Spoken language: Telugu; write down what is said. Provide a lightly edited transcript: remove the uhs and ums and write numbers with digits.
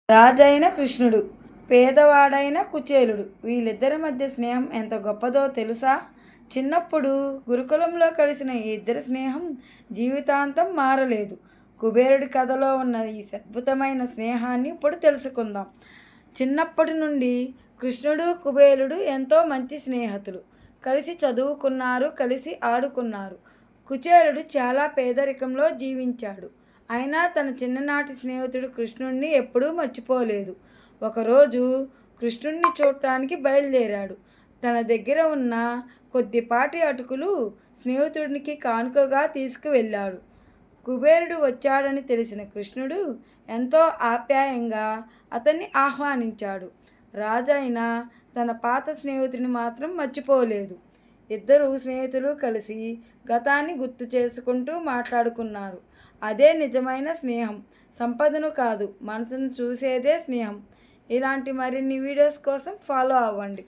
రాజైన కృష్ణుడు, పేదవాడైన కుచేలుడు, వీళ్ళిద్దరి మధ్య స్నేహం ఎంత గొప్పదో తెలుసా? చిన్నప్పుడు గురుకులంలో కలిసిన ఈ ఇద్దరి స్నేహం జీవితాంతం మారలేదు. కుబేరుడి కథలో ఉన్న ఈ అద్భుతమైన స్నేహాన్ని ఇప్పుడు తెలుసుకుందాం. చిన్నప్పటి నుండి కృష్ణుడు, కుబేరుడు ఎంతో మంచి స్నేహితులు. కలిసి చదువుకున్నారు, కలిసి ఆడుకున్నారు. కుచేలుడు చాలా పేదరికంలో జీవించాడు. అయినా తన చిన్ననాటి స్నేహితుడు కృష్ణుణ్ణి ఎప్పుడూ మర్చిపోలేదు. ఒకరోజు కృష్ణుణ్ణి చూడటానికి బయలుదేరాడు. తన దగ్గర ఉన్న కొద్దిపాటి అటుకులు స్నేహితుడికి కానుకగా తీసుకువెళ్ళాడు. కుబేరుడు వచ్చాడని తెలిసిన కృష్ణుడు ఎంతో ఆప్యాయంగా అతన్ని ఆహ్వానించాడు. రాజైన తన పాత స్నేహితుడిని మాత్రం మర్చిపోలేదు. ఇద్దరు స్నేహితులు కలిసి గతాన్ని గుర్తు చేసుకుంటూ మాట్లాడుకున్నారు. అదే నిజమైన స్నేహం. సంపదను కాదు, మనసును చూసేదే స్నేహం. ఇలాంటి మరిన్ని వీడియోస్ కోసం ఫాలో అవ్వండి.